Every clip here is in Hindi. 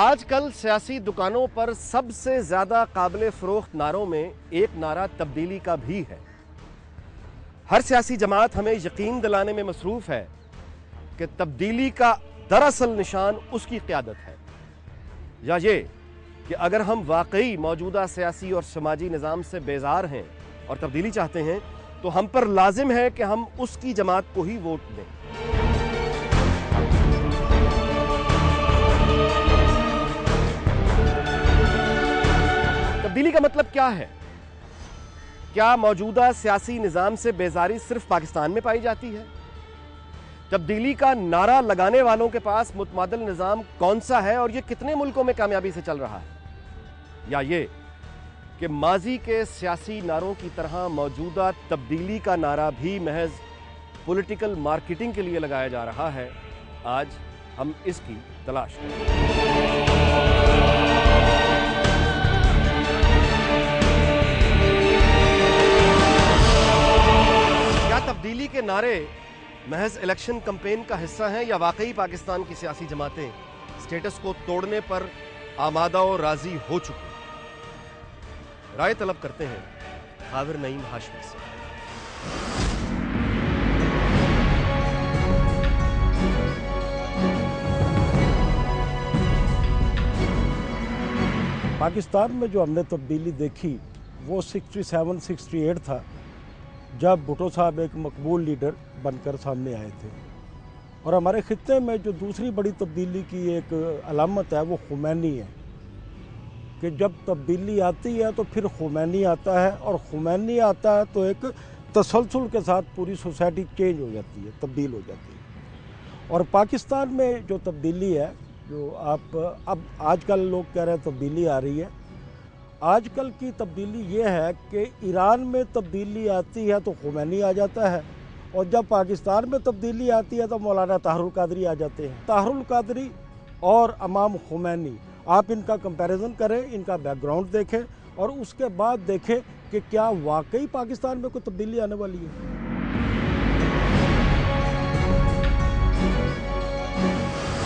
आजकल सियासी दुकानों पर सबसे ज्यादा काबिल फरोख्त नारों में एक नारा तब्दीली का भी है। हर सियासी जमात हमें यकीन दिलाने में मसरूफ है कि तब्दीली का दरअसल निशान उसकी क़यादत है, या ये कि अगर हम वाकई मौजूदा सियासी और समाजी निज़ाम से बेजार हैं और तब्दीली चाहते हैं तो हम पर लाजिम है कि हम उसकी जमात को ही वोट दें। तब्दीली का मतलब क्या है? क्या मौजूदा सियासी निज़ाम से बेजारी सिर्फ पाकिस्तान में पाई जाती है? तब्दीली का नारा लगाने वालों के पास मुतमादिल निज़ाम कौन सा है और यह कितने मुल्कों में कामयाबी से चल रहा है? या ये कि माजी के सियासी नारों की तरह मौजूदा तब्दीली का नारा भी महज पॉलिटिकल मार्केटिंग के लिए लगाया जा रहा है? आज हम इसकी तलाश करें। क्या तब्दीली के नारे महज इलेक्शन कैंपेन का हिस्सा हैं या वाकई पाकिस्तान की सियासी जमातें स्टेटस को तोड़ने पर आमादा और राजी हो चुकी? राय तलब करते हैं हाविर नईम हाशमी से। पाकिस्तान में जो हमने तब्दीली देखी वो 67-68 था, जब भुट्टो साहब एक मकबूल लीडर बनकर सामने आए थे। और हमारे खित्ते में जो दूसरी बड़ी तब्दीली की एक अलामत है वो खुमैनी है कि जब तब्दीली आती है तो फिर खुमैनी आता है, और खुमैनी आता है तो एक तसलसल के साथ पूरी सोसाइटी चेंज हो जाती है, तब्दील हो जाती है। और पाकिस्तान में जो तब्दीली है, जो आप अब आजकल लोग कह रहे हैं तब्दीली आ रही है, आजकल की तब्दीली ये है कि ईरान में तब्दीली आती है तो खुमैनी आ जाता है, और जब पाकिस्तान में तब्दीली आती है तो मौलाना ताहरुल कादरी आ जाते हैं। ताहरुल कादरी और इमाम खुमैनी, आप इनका कंपैरिजन करें, इनका बैकग्राउंड देखें और उसके बाद देखें कि क्या वाकई पाकिस्तान में कोई तब्दीली आने वाली है।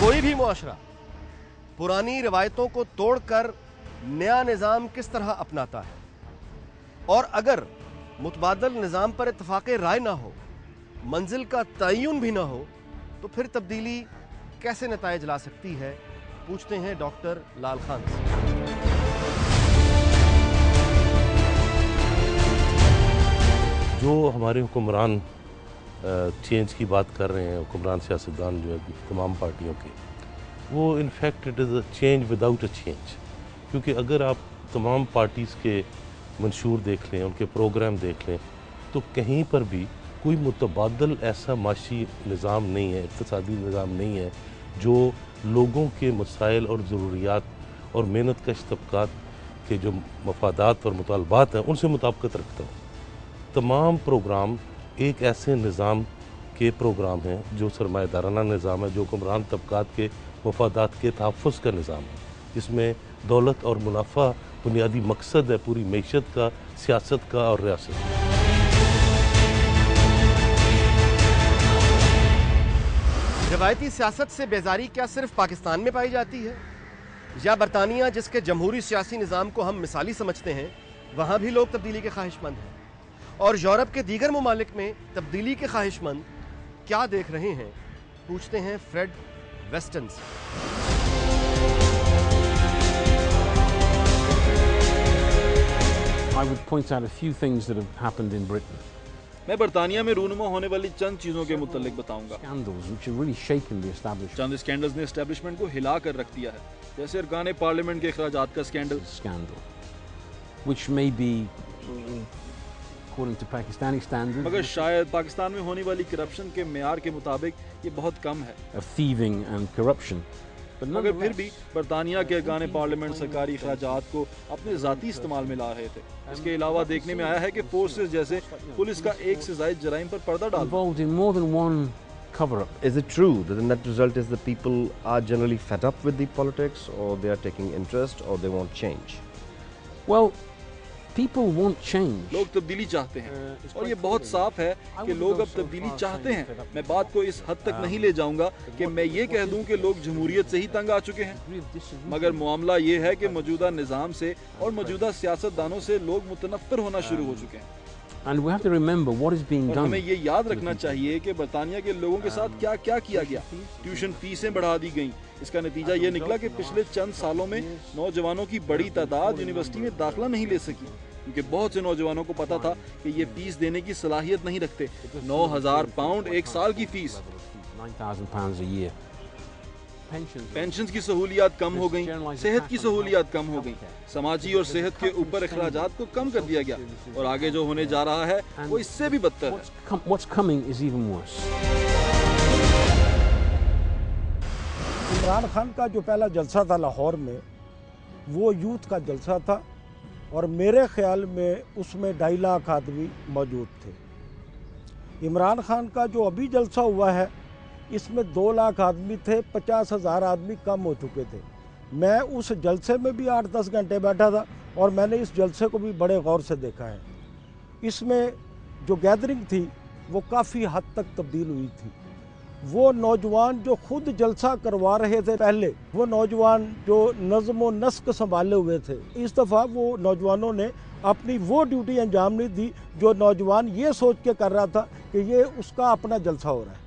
कोई भी मुआशरा पुरानी रवायतों को तोड़कर नया निज़ाम किस तरह अपनाता है, और अगर मुतबादल निज़ाम पर इत्तफाक़े राय ना हो, मंजिल का तयन भी ना हो, तो फिर तब्दीली कैसे नताइज ला सकती है? पूछते हैं डॉक्टर लाल खान से। जो हमारे हुक्मरान चेंज की बात कर रहे हैं, हुक्मरान सियासतदान जो है तमाम पार्टियों के, वो in fact it is a change without a change. क्योंकि अगर आप तमाम पार्टीज़ के मंशूर देख लें, उनके प्रोग्राम देख लें, तो कहीं पर भी कोई मुतबादल ऐसा माशी निज़ाम नहीं है, इक़्तिसादी निज़ाम नहीं है जो लोगों के मसाइल और ज़रूरियात और मेहनत कश तबकात के जो मफादात और मुतालबात हैं उनसे मुताबिकत रखता हूँ। तमाम प्रोग्राम एक ऐसे निज़ाम के प्रोग्राम हैं जो सरमायादाराना निज़ाम है, जो हुक्मरान तबकात के मफादात के तहफ़्फ़ुज़ का निज़ाम है, जिसमें दौलत और मुनाफा बुनियादी मकसद है पूरी मईशत का, सियासत का और रियासत का। रवायती सियासत से बेजारी क्या सिर्फ पाकिस्तान में पाई जाती है, या बरतानिया जिसके जमहूरी सियासी निज़ाम को हम मिसाली समझते हैं वहाँ भी लोग तब्दीली के ख्वाहिशमंद हैं? और यूरोप के दीगर ममालिक में तब्दीली के ख्वाहिशमंद क्या देख रहे हैं? पूछते हैं फ्रेड वेस्टन से। I would point out a few things that have happened in Britain. मैं बरतानिया में रूनुमा होने वाली चंद चीजों के मुतालिक बताऊंगा। Scandals which have really shaken the establishment. Chand scandals ने एस्टेब्लिशमेंट को हिला कर रख दिया है, जैसे अरकान पार्लियामेंट के अखराजात का scandal, which may be according to Pakistani standards, मगर शायद पाकिस्तान में होने वाली करप्शन के मेयार के मुताबिक ये बहुत कम है, of thieving and corruption. मगर फिर भी बरतानिया के अरकान पार्लियामेंट सरकारी अखराजात को अपने ज़ाती इस्तेमाल में ला रहे थे। इसके अलावा देखने में आया है कि फोर्सेस जैसे पुलिस का एक से ज़ायद जराइम पर पर्दा डाल involved in more than one cover-up. Is it true that the net result is that people are generally fed up with the politics, or they are taking interest, or they want change? Well, People want change. लोग तब्दीली चाहते हैं और ये बहुत साफ है कि लोग अब तब्दीली चाहते हैं। मैं बात को इस हद तक नहीं ले जाऊंगा कि मैं ये कह दूं कि लोग जमहूरियत से ही तंग आ चुके हैं, मगर मामला ये है कि मौजूदा निज़ाम से और मौजूदा सियासतदानों से लोग मुतनफ़िर होना शुरू हो चुके हैं। And we have to remember what is being और done. हमें ये याद रखना चाहिए कि बरतानिया के लोगों के साथ क्या क्या किया गया। ट्यूशन फीसें बढ़ा दी गईं। इसका नतीजा ये निकला कि पिछले चंद सालों में नौजवानों की बड़ी तादाद यूनिवर्सिटी में दाखिला नहीं ले सकी, क्योंकि बहुत से नौजवानों को पता था कि ये फीस देने की सलाहियत नहीं रखते। 9,000 पाउंड एक साल की फीस। £9,000 a year. पेंशन की सहूलियात कम हो गई, सेहत की सहूलियात कम हो गई, समाजी और सेहत के ऊपर अखराजात को कम कर दिया गया और आगे जो होने जा रहा है वो इससे भी बदतर है। What's coming is even worse. Imran Khan का जो पहला जलसा था लाहौर में, वो यूथ का जलसा था और मेरे ख्याल में उसमें 2.5 लाख आदमी मौजूद थे। इमरान खान का जो अभी जलसा हुआ है, इसमें 2 लाख आदमी थे, 50,000 आदमी कम हो चुके थे। मैं उस जलसे में भी 8-10 घंटे बैठा था और मैंने इस जलसे को भी बड़े गौर से देखा है। इसमें जो गैदरिंग थी वो काफ़ी हद तक तब्दील हुई थी। वो नौजवान जो खुद जलसा करवा रहे थे पहले, वो नौजवान जो नज़्म व नस्क संभाले हुए थे, इस दफ़ा वो नौजवानों ने अपनी वो ड्यूटी अंजाम नहीं दी जो नौजवान ये सोच के कर रहा था कि ये उसका अपना जलसा हो रहा है।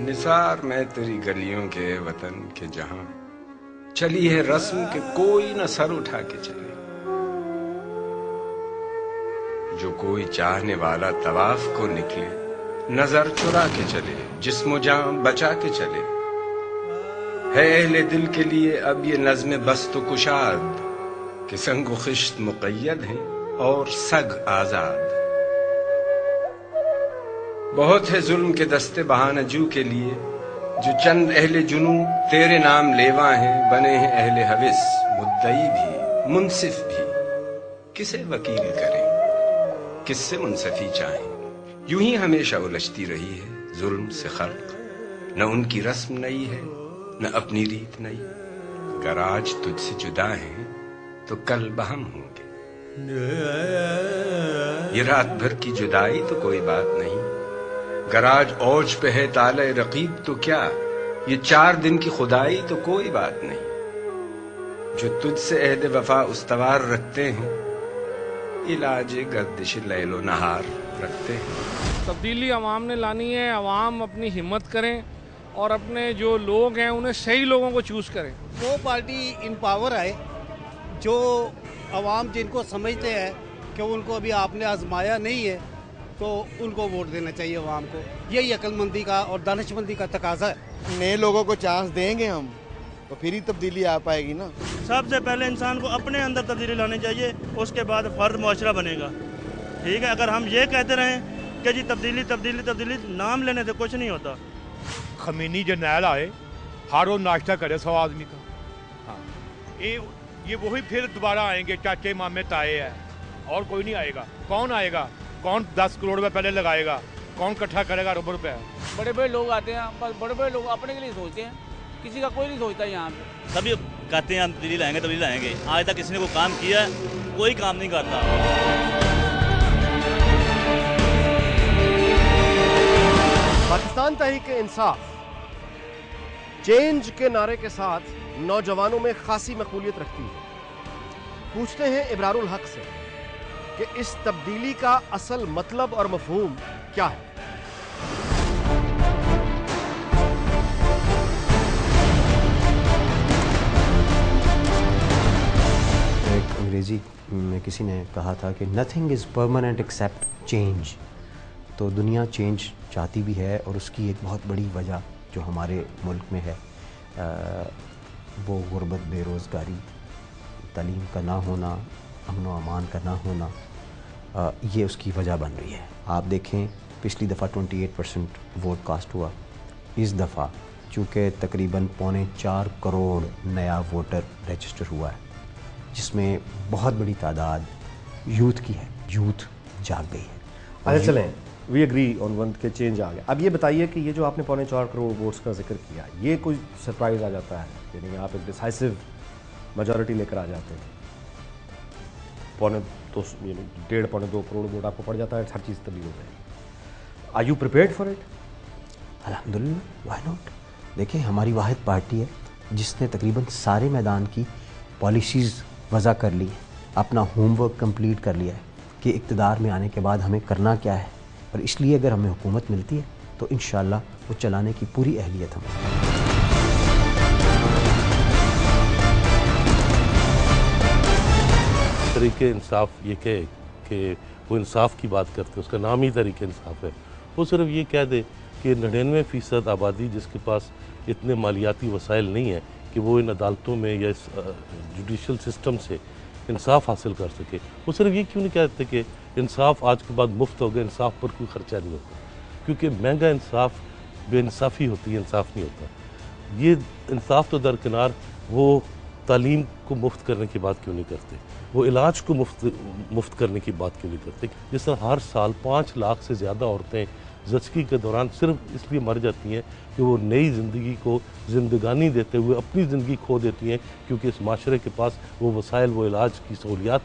निसार मैं तेरी गलियों के वतन के जहां चली है रस्म के कोई न सर उठा के चले, जो कोई चाहने वाला तवाफ को निकले नजर चुरा के चले, जिस्म जान बचा के चले। है अहले दिल के लिए अब ये नज़्म बस तो कुशाद कि संग खिश्त मुक़य्यद हैं और सग आजाद। बहुत है जुल्म के दस्ते बहानजू के लिए, जो चंद अहले जुनू तेरे नाम लेवा हैं, बने हैं अहले हविस मुद्दई भी मुनसिफ भी। किसे वकील करें, किससे मुनसफी चाहें, यूं ही हमेशा उलझती रही है जुल्म से खल्क। न उनकी रस्म नई है न अपनी रीत नई, अगर आज तुझसे जुदा हैं तो कल बहम होंगे। ये रात भर की जुदाई तो कोई बात नहीं, गराज औज पे है ताले रकीब तो क्या, ये 4 दिन की खुदाई तो कोई बात नहीं। जो तुझसे अहद वफा उस्तवार रखते हैं, इलाज गर्दिश लैलो नहार रखते हैं। तब्दीली अवाम ने लानी है, अवाम अपनी हिम्मत करें और अपने जो लोग हैं उन्हें सही लोगों को चूज़ करें। वो पार्टी इन पावर आए जो अवाम जिनको समझते हैं कि उनको अभी आपने आजमाया नहीं है, तो उनको वोट देना चाहिए अवाम को। यही अक्लमंदी का और दानिशमंदी का तकाजा है। नए लोगों को चांस देंगे हम तो फिर ही तब्दीली आ पाएगी ना। सबसे पहले इंसान को अपने अंदर तब्दीली लानी चाहिए, उसके बाद फर्द मुआशरा बनेगा। ठीक है, अगर हम ये कहते रहें कि जी तब्दीली तब्दीली तब्दीली, नाम लेने से कुछ नहीं होता। खमीनी जर्नैल आए, हर रोज नाश्ता करे 100 आदमी का। हाँ, ये वही फिर दोबारा आएंगे, चाचे मामे ताए हैं और कोई नहीं आएगा। कौन आएगा? कौन 10 करोड़ रुपए पहले लगाएगा? कौन इकट्ठा करेगा रुपए? बड़े बड़े लोग आते हैं, बस बड़े बड़े लोग अपने के लिए सोचते हैं, किसी का कोई नहीं सोचता। यहाँ पे सभी कहते हैं हम तब्दीली लाएंगे तब्दीली लाएंगे, आज तक किसी ने कोई काम किया है? कोई काम नहीं करता। पाकिस्तान तहरीक-ए-इंसाफ चेंज के नारे के साथ नौजवानों में खासी मकबूलियत रखती है। पूछते हैं इब्रारुल हक से कि इस तब्दीली का असल मतलब और मफहूम क्या है। एक अंग्रेजी में किसी ने कहा था कि nothing is permanent except change. तो दुनिया चेंज चाहती भी है और उसकी एक बहुत बड़ी वजह जो हमारे मुल्क में है वो गुर्बत, बेरोज़गारी, तालीम का ना होना, अमन व अमान का ना होना, ये उसकी वजह बन रही है। आप देखें पिछली दफ़ा 28% वोट कास्ट हुआ, इस दफ़ा चूँकि तकरीबन 3.25 करोड़ नया वोटर रजिस्टर हुआ है जिसमें बहुत बड़ी तादाद यूथ की है। यूथ जाग गई है। अच्छा चलें, वी एग्री ऑन वन के चेंज आ गया। अब ये बताइए कि ये जो आपने 4.25 करोड़ वोट्स का जिक्र किया, ये कोई सरप्राइज आ जाता है? यानी आप एक डिसाइसिव मेजॉरिटी लेकर आ जाते हैं, 1.5-2 करोड़ वोट आपको पड़ जाता है, हर चीज़ तब्दील हो जाएगी। Are you prepared for it? अल्हम्दुलिल्लाह, व्हाई नॉट। देखिए, हमारी वाहिद पार्टी है जिसने तकरीबन सारे मैदान की पॉलिसीज़ वज़ा कर ली है, अपना होमवर्क कंप्लीट कर लिया है कि इक़्तिदार में आने के बाद हमें करना क्या है, और इसलिए अगर हमें हुकूमत मिलती है तो इंशाअल्लाह वो चलाने की पूरी अहलियत हमें। तरीके इंसाफ ये कहे कि वो इंसाफ की बात करते हैं, उसका नाम ही तरीके इंसाफ है। वो सिर्फ ये कह दे कि 99% आबादी जिसके पास इतने मालियाती वसाइल नहीं है कि वो इन अदालतों में या इस जुडिशल सिस्टम से इंसाफ हासिल कर सके, वो सिर्फ ये क्यों नहीं कहते कि इंसाफ आज के बाद मुफ्त हो गया, इंसाफ पर कोई ख़र्चा नहीं होता? क्योंकि महंगा इंसाफ बेइंसाफ़ी होती है, इंसाफ नहीं होता। ये इंसाफ तो दरकिनार, वो तालीम को मुफ्त करने की बात क्यों नहीं करते? वो इलाज को मुफ्त करने की बात क्यों नहीं करते? जिस तरह हर साल 5 लाख से ज़्यादा औरतें ज़चगी के दौरान सिर्फ इसलिए मर जाती हैं कि वो नई ज़िंदगी को ज़िंदगानी देते हुए अपनी ज़िंदगी खो देती हैं, क्योंकि इस माशरे के पास वो वसाइल, वो इलाज की सहूलियात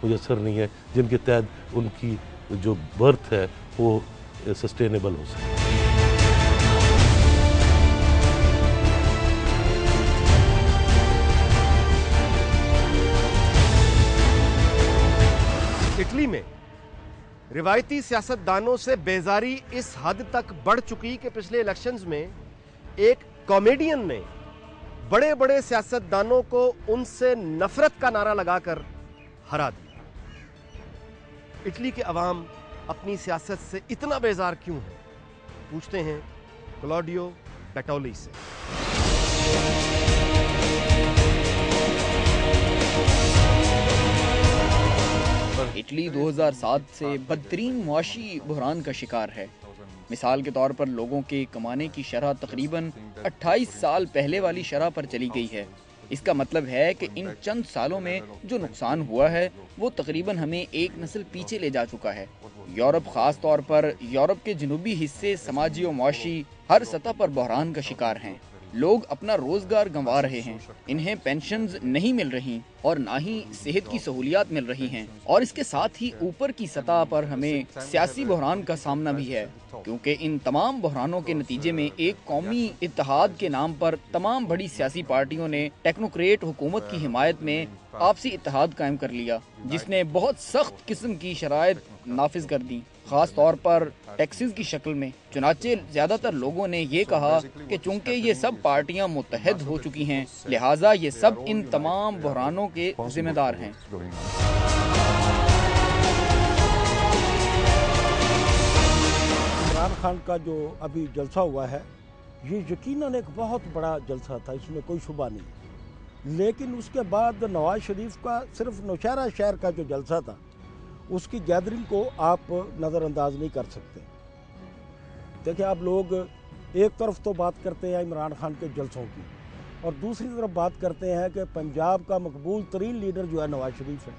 मुयसर नहीं है जिनके तहत उनकी जो बर्थ है वो सस्टेनेबल हो सके। इटली में रिवायती सियासतदानों से बेजारी इस हद तक बढ़ चुकी कि पिछले इलेक्शंस में एक कॉमेडियन ने बड़े बड़े सियासतदानों को उनसे नफरत का नारा लगाकर हरा दिया। इटली के अवाम अपनी सियासत से इतना बेजार क्यों है? पूछते हैं क्लॉडियो बैटोली से। इटली 2007 से बदतरीन मुआशी बहरान का शिकार है। मिसाल के तौर पर लोगों के कमाने की शरह तकरीबन 28 साल पहले वाली शरह पर चली गई है। इसका मतलब है कि इन चंद सालों में जो नुकसान हुआ है वो तकरीबन हमें एक नस्ल पीछे ले जा चुका है। यूरोप, खास तौर पर यूरोप के जनूबी हिस्से समाजी और मुआशी हर सतह पर बहरान का शिकार हैं। लोग अपना रोजगार गंवा रहे हैं, इन्हें पेंशन्स नहीं मिल रही और ना ही सेहत की सहूलियात मिल रही हैं, और इसके साथ ही ऊपर की सतह पर हमें सियासी बहरान का सामना भी है, क्योंकि इन तमाम बहरानों के नतीजे में एक कौमी इत्तेहाद के नाम पर तमाम बड़ी सियासी पार्टियों ने टेक्नोक्रेट हुकूमत की हिमायत में आपसी इत्तेहाद कायम कर लिया, जिसने बहुत सख्त किस्म की शराइत नाफिज कर दी, खास तौर पर टैक्सेस की शक्ल में। चुनाचे ज्यादातर लोगों ने ये कहा कि चूंकि ये सब पार्टियां मुत्तहद हो चुकी हैं, लिहाजा ये सब इन तमाम बहरानों के जिम्मेदार हैं। इमरान खान का जो अभी जलसा हुआ है, ये यकीनन एक बहुत बड़ा जलसा था, इसमें कोई शुबा नहीं। लेकिन उसके बाद नवाज शरीफ का सिर्फ नौशहरा शहर का जो जलसा था, उसकी गैदरिंग को आप नज़रअंदाज नहीं कर सकते। देखिए, आप लोग एक तरफ तो बात करते हैं इमरान खान के जलसों की, और दूसरी तरफ बात करते हैं कि पंजाब का मकबूल तरीन लीडर जो है नवाज शरीफ है।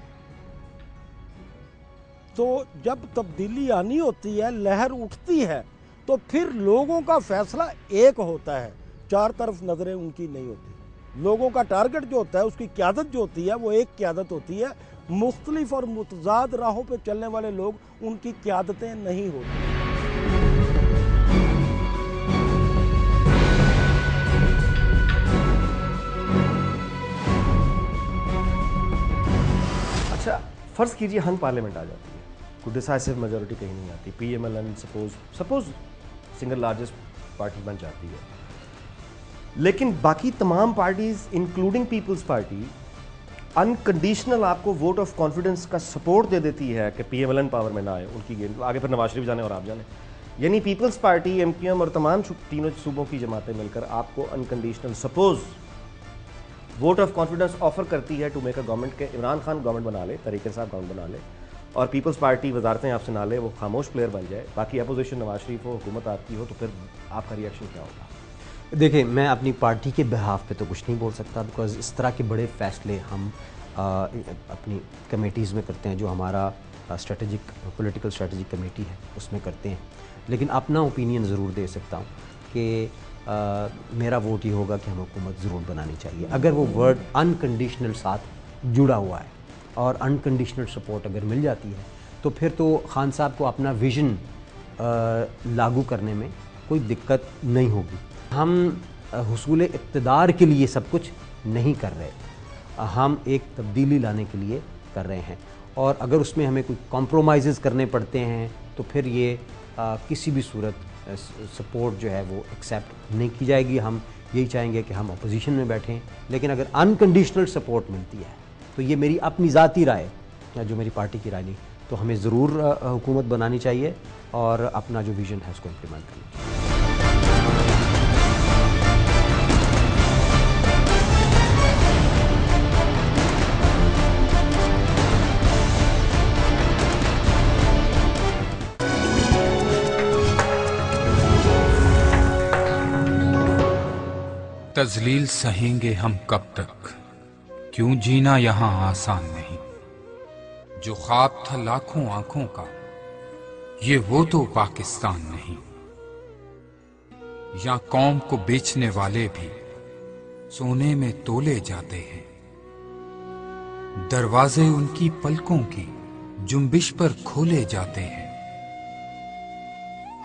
तो जब तब्दीली आनी होती है, लहर उठती है, तो फिर लोगों का फैसला एक होता है, चार तरफ नज़रें उनकी नहीं होती। लोगों का टारगेट जो होता है, उसकी क़यादत जो होती है, वो एक क़यादत होती है। मुख्तलिफ और मुतजाद राहों पे चलने वाले लोग, उनकी क़यादतें नहीं होती। अच्छा, फर्ज कीजिए हंग पार्लियामेंट आ जाती है, कोई डिसाइसिव मेजॉरिटी कहीं नहीं आती, PMLN suppose single largest party बन जाती है, लेकिन बाकी तमाम parties including Peoples Party unconditional आपको वोट ऑफ कॉन्फिडेंस का सपोर्ट दे देती है कि PMLN पावर में ना आए, उनकी गेंद आगे फिर नवाज शरीफ जाने और आप जाने। यानी पीपल्स पार्टी, MQM और तमाम तीनों सूबों की जमातें मिलकर आपको unconditional suppose vote of confidence offer करती है टू मेक अ गवर्नमेंट के इमरान खान गवर्नमेंट बना ले, तरीके से आप गवर्नमेंट बना ले, और पीपल्स पार्टी वजारतें आपसे ना ले, वो खामोश प्लेयर बन जाए, बाकी अपोजिशन नवाज शरीफ हो, हुकूमत आपकी हो, तो फिर आपका रिएक्शन क्या होगा? देखिए, मैं अपनी पार्टी के बिहाफ पे तो कुछ नहीं बोल सकता, बिकॉज इस तरह के बड़े फैसले हम अपनी कमेटीज़ में करते हैं, जो हमारा स्ट्रेटजिक पॉलिटिकल स्ट्रेटजिक कमेटी है उसमें करते हैं। लेकिन अपना ओपिनियन ज़रूर दे सकता हूँ कि मेरा वोट ये होगा कि हमें हुकूमत ज़रूर बनानी चाहिए, अगर वो वर्ड अनकंडीशनल साथ जुड़ा हुआ है और अनकंडीशनल सपोर्ट अगर मिल जाती है तो फिर तो खान साहब को अपना विज़न लागू करने में कोई दिक्कत नहीं होगी। हम हुसूल इक़्तिदार के लिए सब कुछ नहीं कर रहे, हम एक तब्दीली लाने के लिए कर रहे हैं, और अगर उसमें हमें कोई कॉम्प्रोमाइज़ करने पड़ते हैं तो फिर ये किसी भी सूरत सपोर्ट जो है वो एक्सेप्ट नहीं की जाएगी। हम यही चाहेंगे कि हम अपोजिशन में बैठें, लेकिन अगर अनकंडीशनल सपोर्ट मिलती है तो ये मेरी अपनी ज़ाती राय या जो मेरी पार्टी की राय नहीं, तो हमें ज़रूर हुकूमत बनानी चाहिए और अपना जो विज़न है उसको इम्प्लीमेंट करना चाहिए। तज़लील सहेंगे हम कब तक, क्यों जीना यहाँ आसान नहीं। जो ख्वाब था लाखों आंखों का, ये वो तो पाकिस्तान नहीं। यहाँ कौम को बेचने वाले भी सोने में तोले जाते हैं। दरवाजे उनकी पलकों की जुम्बिश पर खोले जाते हैं।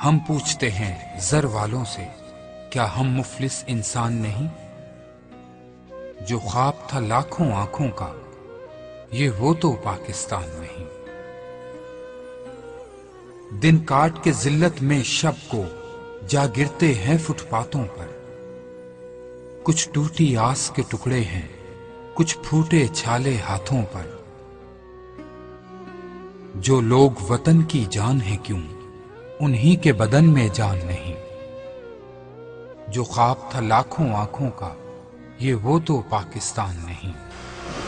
हम पूछते हैं ज़र वालों से, क्या हम मुफलिस इंसान नहीं। जो ख्वाब था लाखों आंखों का, ये वो तो पाकिस्तान नहीं। दिन काट के जिल्लत में शब को जा गिरते हैं फुटपाथों पर। कुछ टूटी आस के टुकड़े हैं, कुछ फूटे छाले हाथों पर। जो लोग वतन की जान है क्यों, उन्हीं के बदन में जान नहीं। जो ख्वाब था लाखों आंखों का, ये वो तो पाकिस्तान नहीं।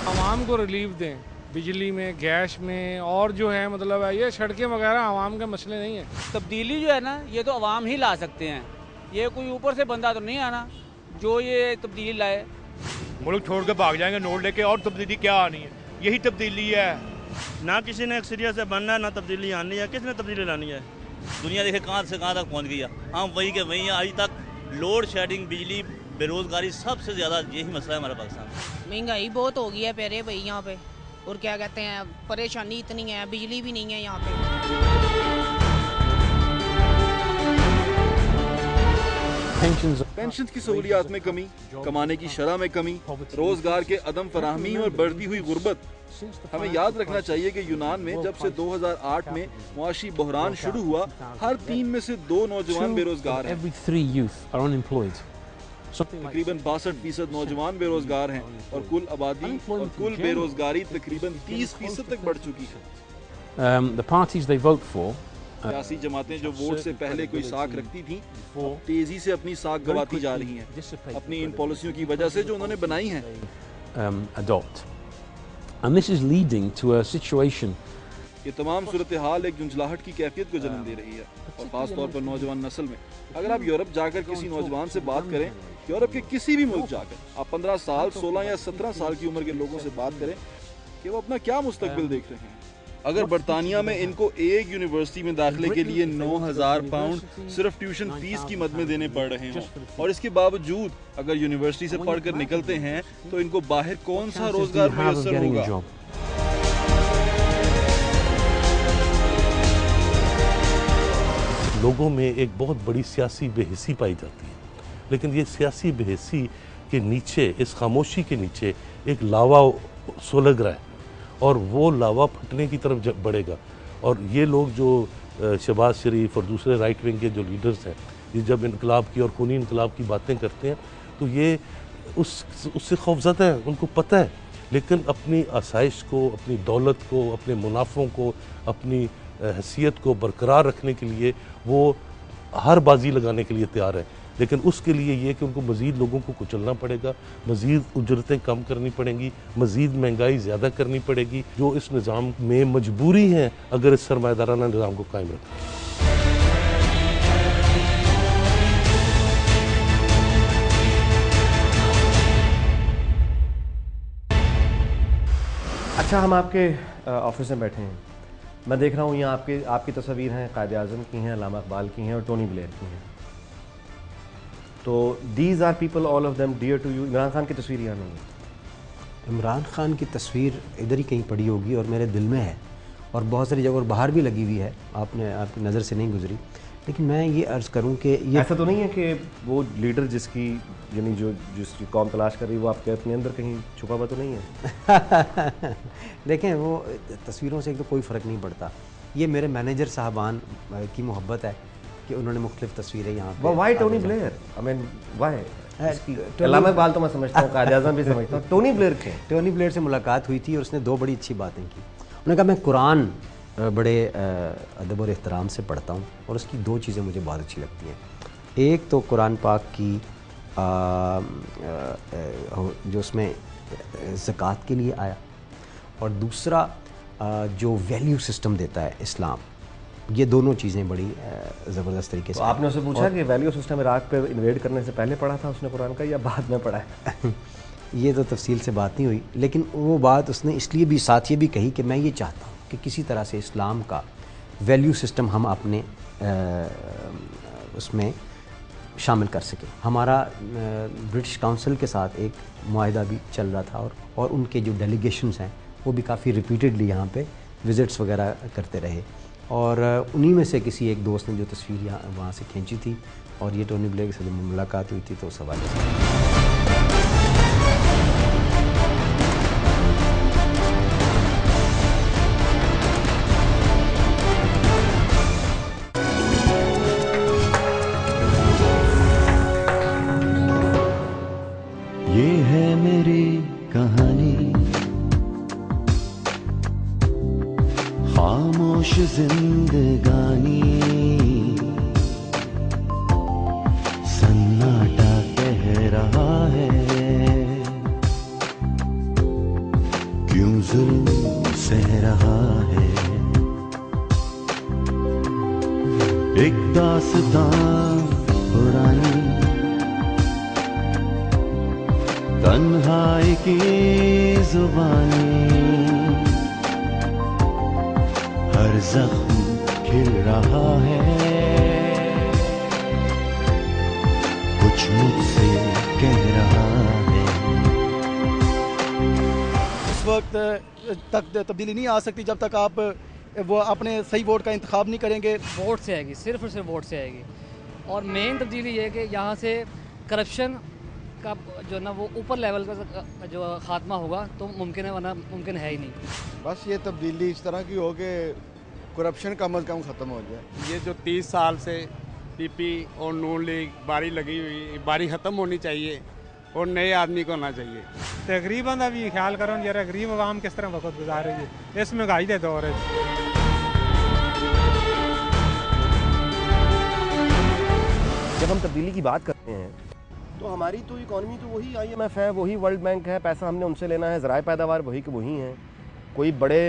आवाम को रिलीफ दें बिजली में, गैस में, और जो है मतलब है ये सड़कें वगैरह आवाम के मसले नहीं है। तब्दीली जो है ना, ये तो आवाम ही ला सकते हैं, ये कोई ऊपर से बंदा तो नहीं आना जो ये तब्दीली लाए। मुल्क छोड़ के भाग जाएंगे नोट लेके, और तब्दीली क्या आनी है, यही तब्दीली है। ना किसी ने एक्सीरिया से बनना है, ना तब्दीली आनी है, किसने तब्दीली लानी है। दुनिया देखे कहाँ से कहाँ तक पहुँच गई है, हम वही के वही आज तक। लोड शेडिंग, बिजली, बेरोजगारी, सबसे ज़्यादा यही मसला है हमारे पाकिस्तान में। महंगाई बहुत हो गई है प्यारे भाई यहाँ पे, और क्या कहते हैं परेशानी इतनी है, बिजली भी नहीं है यहाँ पे। पेंशन की सहूलियात में कमी, कमाने की शरह में कमी, रोजगार के अदम फराहमी और बढ़ती हुई गुर्बत। हमें याद रखना चाहिए कि यूनान में जब से 2008 में मुआशी बहरान शुरू हुआ, हर 3 में से 2 नौजवान बेरोजगार हैं। तकरीबन 62% नौजवान बेरोजगार हैं और कुल आबादी और कुल बेरोजगारी तकरीबन 30% तक बढ़ चुकी है। सियासी जमातें जो वोट से पहले कोई साख रखती थी, तेजी से अपनी साख गंवाती जा रही हैं अपनी इन पॉलिसियों की वजह से जो उन्होंने बनाई हैं। And this is leading to a situation. ये तमाम सूरत हाल एक झुंझलाहट की कैफियत को जन्म दे रही है, और खास तौर पर नौजवान नस्ल में। अगर आप यूरोप जाकर किसी नौजवान से बात करें, यूरोप के किसी भी मुल्क जाकर आप 15 साल, 16 या 17 साल की उम्र के लोगों से बात करें कि वो अपना क्या मुस्तकबिल देख रहे हैं। अगर बरतानिया में इनको एक यूनिवर्सिटी में दाखिले के लिए 9,000 पाउंड सिर्फ ट्यूशन फीस की मद में देने पड़ रहे हों, और इसके बावजूद अगर यूनिवर्सिटी से पढ़कर निकलते हैं तो इनको बाहर कौन सा रोजगार मुयस्सर होगा। लोगों में एक बहुत बड़ी सियासी बेहिसी पाई जाती है, लेकिन ये सियासी बेहिसी के नीचे, इस खामोशी के नीचे एक लावा सुलग रहा है, और वो लावा फटने की तरफ बढ़ेगा। और ये लोग जो शहबाज शरीफ और दूसरे राइट विंग के जो लीडर्स हैं, ये जब इनकलाब की और खूनी इनकलाब की बातें करते हैं तो ये उससे खौफज़दा हैं, उनको पता है। लेकिन अपनी आसाइश को, अपनी दौलत को, अपने मुनाफों को, अपनी हैसियत को बरकरार रखने के लिए वो हर बाजी लगाने के लिए तैयार है। लेकिन उसके लिए ये कि उनको मज़ीद लोगों को कुचलना पड़ेगा, मज़ीद उजरतें कम करनी पड़ेंगी, मज़ीद महंगाई ज़्यादा करनी पड़ेगी, जो इस निज़ाम में मजबूरी है अगर इस सरमायादाराना निज़ाम को कायम रखें। अच्छा, हम आपके ऑफिस में बैठे हैं, मैं देख रहा हूँ यहाँ आपकी तस्वीर हैं, कायद आज़म की हैं, अल्लामा इकबाल की हैं और टोनी ब्लेयर की हैं। तो these are people all of them dear to you. Imran Khan की तस्वीर यहाँ नहीं है। इमरान खान की तस्वीर इधर ही कहीं पड़ी होगी और मेरे दिल में है और बहुत सारी जगह और बाहर भी लगी हुई है, आपकी नज़र से नहीं गुजरी। लेकिन मैं ये अर्ज़ करूं कि ये ऐसा तो नहीं है कि वो लीडर जिसकी जिसकी कौम तलाश कर रही है वो आपके अपने अंदर कहीं छुपा हुआ तो नहीं है? देखें, वो तस्वीरों से एक तो कोई फ़र्क नहीं पड़ता। ये मेरे मैनेजर साहबान की मोहब्बत है कि उन्होंने मुख्तलिफ तस्वीरें यहाँ पे। Why Tony Blair? I mean why? Allama Iqbal तो मैं समझता हूँ, कायद आज़म भी समझता हूँ, टोनी ब्लेयर के? टोनी ब्लेयर से मुलाकात हुई थी और उसने 2 बड़ी अच्छी बातें की। उन्होंने कहा मैं कुरान बड़े अदब और एहतराम से पढ़ता हूँ और उसकी 2 चीज़ें मुझे बहुत अच्छी लगती हैं। एक तो कुरान पाक की जो उसमें ज़कात के लिए आया, और दूसरा जो वैल्यू सिस्टम देता है इस्लाम। ये दोनों चीज़ें बड़ी ज़बरदस्त तरीके से। तो आपने उससे पूछा कि वैल्यू सिस्टम इराक़ पे इन्वेड करने से पहले पढ़ा था उसने कुरान का या बाद में पढ़ा है? ये तो तफसील से बात नहीं हुई, लेकिन वो बात उसने इसलिए भी साथ ये भी कही कि मैं ये चाहता हूँ कि किसी तरह से इस्लाम का वैल्यू सिस्टम हम अपने उसमें शामिल कर सकें। हमारा ब्रिटिश काउंसिल के साथ एक मुआहिदा भी चल रहा था और उनके जो डेलीगेशंस हैं वो भी काफ़ी रिपीटेडली यहाँ पे विज़िट्स वगैरह करते रहे, और उन्हीं में से किसी एक दोस्त ने जो तस्वीर यहाँ वहाँ से खींची थी और ये टोनी ब्लेयर से जब मुलाकात हुई थी तो उस हवाले से। ये है मेरी कहानी, खामोश जिंदगानी, सन्नाटा कह रहा है क्यों जुल्म सह रहा है। एक दास्तां पुरानी तन्हाई की जुबानी, हर जख्म खिल रहा है कुछ मुझसे कह रहा है। इस वक्त तक तब्दीली नहीं आ सकती जब तक आप वो अपने सही वोट का इंतखाब नहीं करेंगे। वोट से आएगी, सिर्फ और सिर्फ वोट से आएगी। और मेन तब्दीली ये है कि यहाँ से करप्शन का जो ना वो ऊपर लेवल का जो खात्मा होगा तो मुमकिन है, वरना मुमकिन है ही नहीं। बस ये तब्दीली इस तरह की हो कि करप्शन कम अज़ कम ख़त्म हो जाए। ये जो 30 साल से पीपी और नून लीग बारी लगी हुई, बारी ख़त्म होनी चाहिए और नए आदमी को होना चाहिए। तकरीबन अभी ख्याल करो जरा गरीब आवाम किस तरह वक्त गुजार रही है इस महंगाई के दौर है। जब हम तब्दीली की बात करते हैं तो हमारी तो इकॉनमी तो वही IMF है, वही वर्ल्ड बैंक है, पैसा हमने उनसे लेना है, ज़राए पैदावार वही के वही हैं, कोई बड़े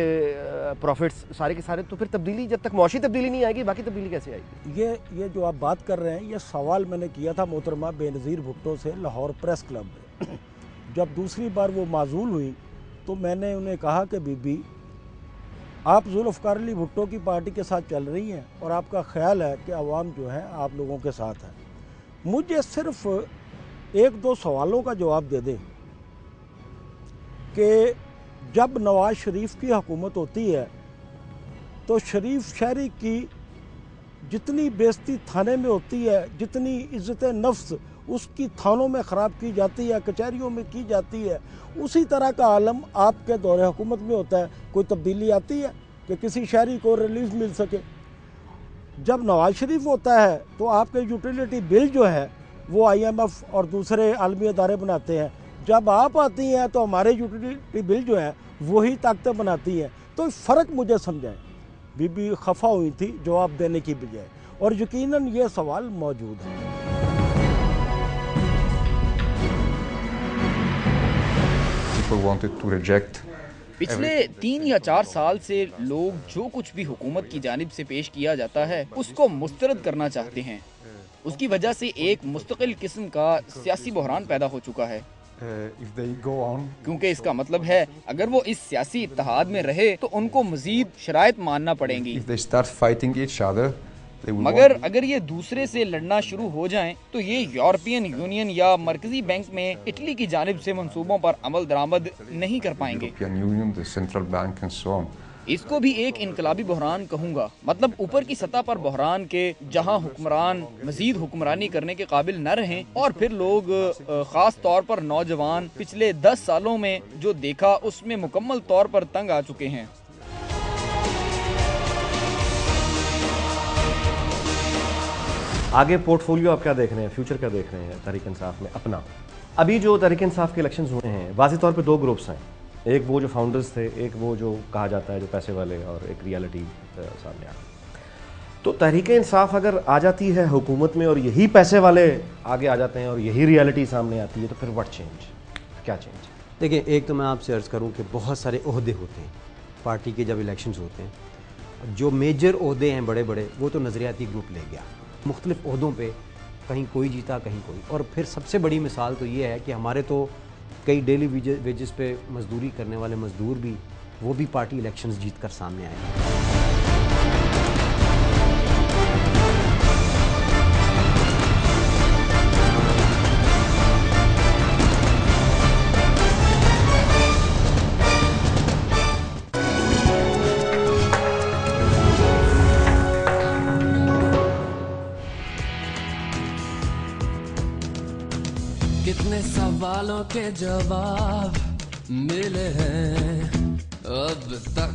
प्रॉफिट्स सारे के सारे। तो फिर तब्दीली जब तक मौशी तब्दीली नहीं आएगी बाकी तब्दीली कैसे आएगी? ये जो आप बात कर रहे हैं ये सवाल मैंने किया था मोहतरमा बेनज़ीर भुट्टो से लाहौर प्रेस क्लब में। जब दूसरी बार वो माजूल हुई तो मैंने उन्हें कहा कि बीबी आप जुल्फ़िकार अली भुट्टो की पार्टी के साथ चल रही हैं और आपका ख्याल है कि अवाम जो है आप लोगों के साथ है। मुझे सिर्फ 1-2 सवालों का जवाब दे दें कि जब नवाज शरीफ की हुकूमत होती है तो शरीफ शहरी की जितनी बेइज्जती थाने में होती है, जितनी इज्जत नफ्स उसकी थानों में ख़राब की जाती है, कचहरियों में की जाती है, उसी तरह का आलम आपके दौरे हुकूमत में होता है। कोई तब्दीली आती है कि किसी शहरी को रिलीफ मिल सके? जब नवाज शरीफ होता है तो आपके यूटिलिटी बिल जो है वो IMF और दूसरे आलमी अदारे बनाते हैं। जब आप आती हैं तो हमारे यूटिलिटी बिल जो है वही ताकतें बनाती हैं। तो फ़र्क मुझे समझाएं। बीबी खफा हुई थी जवाब देने की बजाय, और यकीनन ये सवाल मौजूद है। पिछले 3 या 4 साल से लोग जो कुछ भी हुकूमत की जानिब से पेश किया जाता है उसको मुस्तरद करना चाहते हैं। उसकी वजह से एक मुस्तकिल किस्म का सियासी बहरान पैदा हो चुका है। क्योंकि इसका मतलब है अगर वो इस सियासी इत्तेहाद में रहे तो उनको मजीद शराइत मानना पड़ेंगी। मगर अगर ये दूसरे से लड़ना शुरू हो जाएं तो ये यूरोपियन यूनियन या मरकजी बैंक में इटली की जानिब से मंसूबों पर अमल दरामद नहीं कर पाएंगे। इसको भी एक इनकलाबी बहरान कहूँगा। मतलब ऊपर की सतह पर बहरान के जहाँ हुक्मरान मजीद हुक्मरानी करने के काबिल न रहें और फिर लोग ख़ास तौर पर नौजवान पिछले 10 सालों में जो देखा उसमें मुकम्मल तौर पर तंग आ चुके हैं। आगे पोर्टफोलियो आप क्या देख रहे हैं, फ्यूचर क्या देख रहे हैं तहरीक इंसाफ में अपना? अभी जो तहरीक इंसाफ के इलेक्शंस हुए हैं वाज़ेह तौर पे 2 ग्रुप्स हैं, एक वो जो फाउंडर्स थे, एक वो जो कहा जाता है जो पैसे वाले, और एक रियलिटी सामने आ। तो तहरीक इंसाफ अगर आ जाती है हुकूमत में और यही पैसे वाले आगे आ जाते हैं और यही रियलिटी सामने आती है तो फिर व्हाट चेंज, क्या चेंज? देखिए, एक तो मैं आपसे अर्ज़ करूं कि बहुत सारे ओहदे होते हैं पार्टी के जब इलेक्शंस होते हैं, जो मेजर ओहदे हैं बड़े बड़े वो तो नज़रियाती ग्रुप ले गया मुख्तलिफ ओहदों पे, कहीं कोई जीता कहीं कोई। और फिर सबसे बड़ी मिसाल तो ये है कि हमारे तो कई डेली वेजेस पे मजदूरी करने वाले मजदूर भी वो भी पार्टी इलेक्शंस जीत कर सामने आए। कितने सवालों के जवाब मिले हैं अब तक,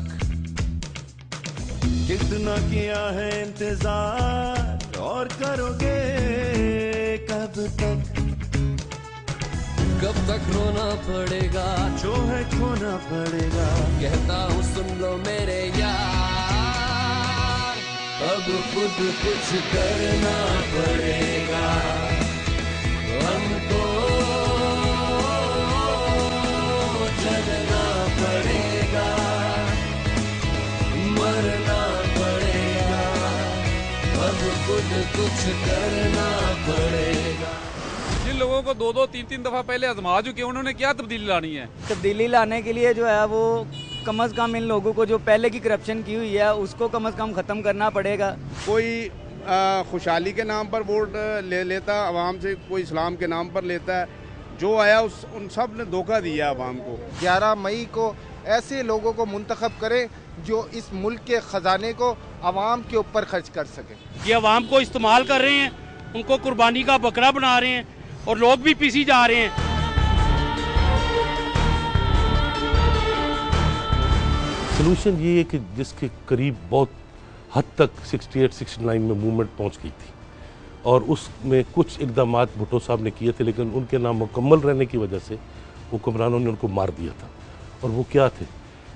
कितना किया है इंतजार और करोगे कब तक, कब तक रोना पड़ेगा जो है खोना पड़ेगा, कहता हूँ सुन लो मेरे यार, अब खुद कुछ करना पड़ेगा हमको, जगना पड़ेगा, मरना पड़ेगा, अब खुद कुछ करना पड़ेगा। जिन लोगों को 2-2, 3-3 दफा पहले आजमा चुके हैं उन्होंने क्या तब्दीली लानी है? तब्दीली लाने के लिए जो है वो कम से कम इन लोगों को जो पहले की करप्शन की हुई है उसको कम से कम ख़त्म करना पड़ेगा। कोई खुशहाली के नाम पर वोट ले लेता आवाम से, कोई इस्लाम के नाम पर लेता है, जो आया उन सब ने धोखा दिया आवाम को। 11 मई को ऐसे लोगों को मुंतखब करें जो इस मुल्क के ख़जाने को आवाम के ऊपर खर्च कर सकें। ये आवाम को इस्तेमाल कर रहे हैं, उनको कुर्बानी का बकरा बना रहे हैं और लोग भी पीसी जा रहे हैं। सोल्यूशन ये है कि जिसके करीब बहुत हद तक 68-69 में मूवमेंट पहुंच गई थी और उसमें कुछ इकदाम भुट्टो साहब ने किए थे, लेकिन उनके नामुकम्मल रहने की वजह से हुक्मरानों ने उनको मार दिया था। और वो क्या थे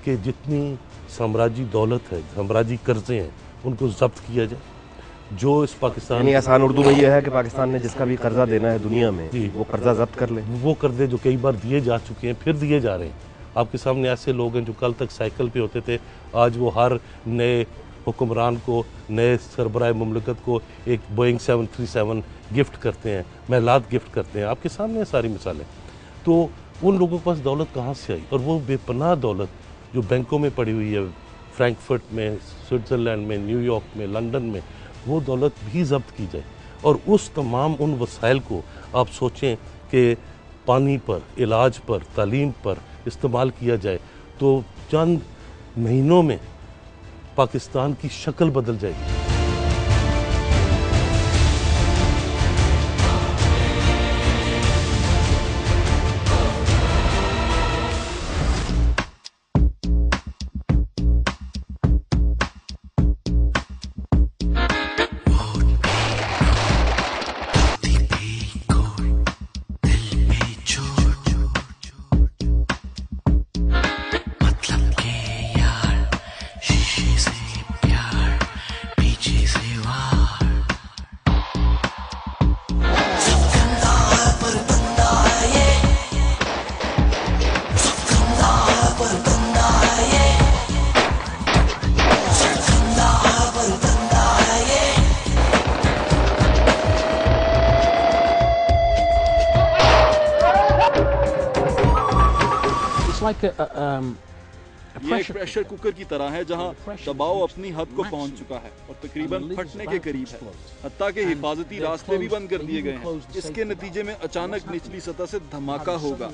कि जितनी साम्राज्य दौलत है, साम्राज्य कर्जे हैं, उनको जब्त किया जाए। जो इस पाकिस्तान यानी आसान उर्दू में यह है कि पाकिस्तान ने जिसका भी कर्जा देना है दुनिया में वो कर्जा जब्त कर ले, वो कर्जे जो कई बार दिए जा चुके हैं फिर दिए जा रहे हैं। आपके सामने ऐसे लोग हैं जो कल तक साइकिल पे होते थे, आज वो हर नए हुक्मरान को, नए सरबराह मुमलिकत को एक बोइंग 737 गिफ्ट करते हैं, महलात गिफ्ट करते हैं। आपके सामने सारी मिसालें। तो उन लोगों के पास दौलत कहाँ से आई? और वो बेपनाह दौलत जो बैंकों में पड़ी हुई है, फ्रैंकफर्ट में, स्विट्ज़रलैंड में, न्यूयॉर्क में, लंदन में, वो दौलत भी जब्त की जाए। और उस तमाम उन वसाइल को आप सोचें कि पानी पर, इलाज पर, तालीम पर इस्तेमाल किया जाए तो चंद महीनों में पाकिस्तान की शक्ल बदल जाएगी। It's like a ये एक प्रेशर कुकर की तरह है जहां दबाव अपनी हद को पहुंच चुका है और तकरीबन फटने के करीब है। हत्ता के हिफाजती रास्ते भी बंद कर दिए गए हैं। इसके नतीजे में अचानक निचली सतह से धमाका होगा।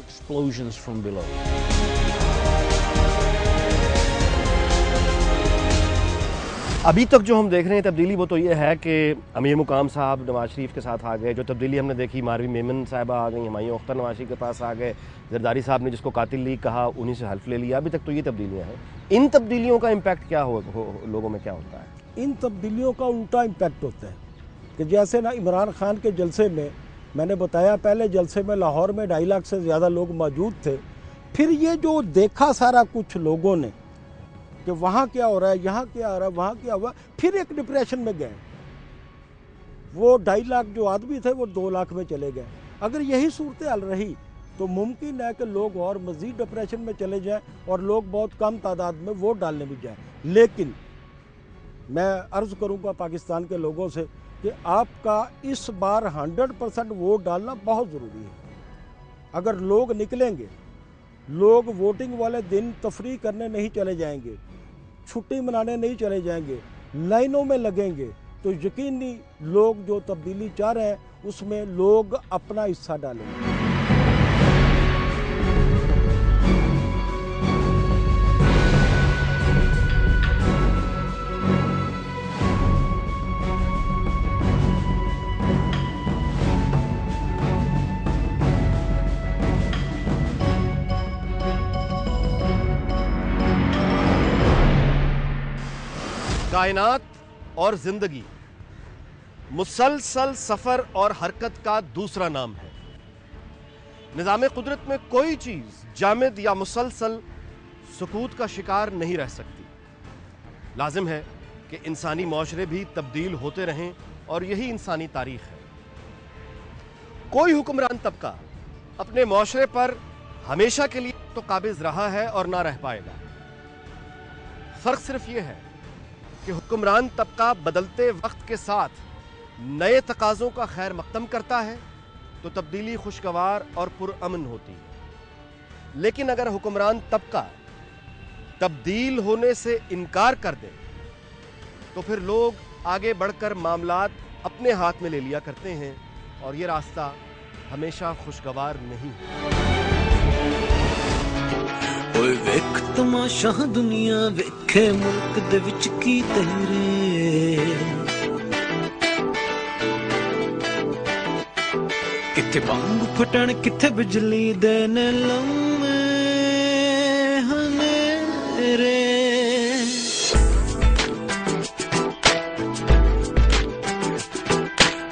अभी तक जो हम देख रहे हैं तब्दीली वो तो ये है कि अमीर मुकाम साहब नवाज शरीफ के साथ आ गए। जो तब्दीली हमने देखी, मारवी मेमन साहिबा आ गई, हुमायूं अख्तर नवाज के पास आ गए, जरदारी साहब ने जिसको कातिल लीग कहा उन्हीं से हल्फ ले लिया। अभी तक तो ये तब्दीलियाँ हैं। इन तब्दीलियों का इम्पैक्ट क्या लोगों में क्या होता है? इन तब्दीलियों का उल्टा इम्पैक्ट होता है कि जैसे ना इमरान खान के जलसे में मैंने बताया, पहले जलसे में लाहौर में 2.5 लाख से ज़्यादा लोग मौजूद थे। फिर ये जो देखा सारा कुछ लोगों ने कि वहाँ क्या हो रहा है, यहाँ क्या हो रहा है, वहाँ क्या हुआ, फिर एक डिप्रेशन में गए। वो 2.5 लाख जो आदमी थे वो 2 लाख में चले गए। अगर यही सूरत हाल रही तो मुमकिन है कि लोग और मज़ीद डिप्रेशन में चले जाएं और लोग बहुत कम तादाद में वोट डालने भी जाएं। लेकिन मैं अर्ज़ करूँगा पाकिस्तान के लोगों से कि आपका इस बार 100% वोट डालना बहुत ज़रूरी है। अगर लोग निकलेंगे, लोग वोटिंग वाले दिन तफरीह करने नहीं चले जाएंगे, छुट्टी मनाने नहीं चले जाएंगे, लाइनों में लगेंगे, तो यकीनी लोग जो तब्दीली चाह रहे हैं उसमें लोग अपना हिस्सा डालेंगे। कायनात और जिंदगी मुसलसल सफर और हरकत का दूसरा नाम है। निज़ाम कुदरत में कोई चीज जामिद या मुसलसल सुकूत का शिकार नहीं रह सकती। लाजिम है कि इंसानी माशरे भी तब्दील होते रहें और यही इंसानी तारीख है। कोई हुक्मरान तबका अपने माशरे पर हमेशा के लिए तो काबिज रहा है और ना रह पाएगा। फर्क सिर्फ यह है कि हुक्मरान तबका बदलते वक्त के साथ नए तकाज़ों का खैर मकदम करता है तो तब्दीली खुशगवार और पुरअमन होती है। लेकिन अगर हुक्मरान तबका तब्दील होने से इनकार कर दे तो फिर लोग आगे बढ़कर मामलात अपने हाथ में ले लिया करते हैं और ये रास्ता हमेशा खुशगवार नहीं है। ओए वेख तमाशा दुनिया वेखे मुल्क दे विच की तेरे किथे बंब फटण किथे बिजली दे ने लम्हे हनेरे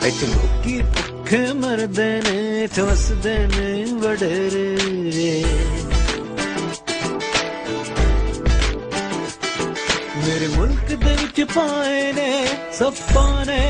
इथे लोकी भुखे मरदे ने इथे वसदे ने वडेरे मेरे मुल्क दे विच पाए ने सप्पा ने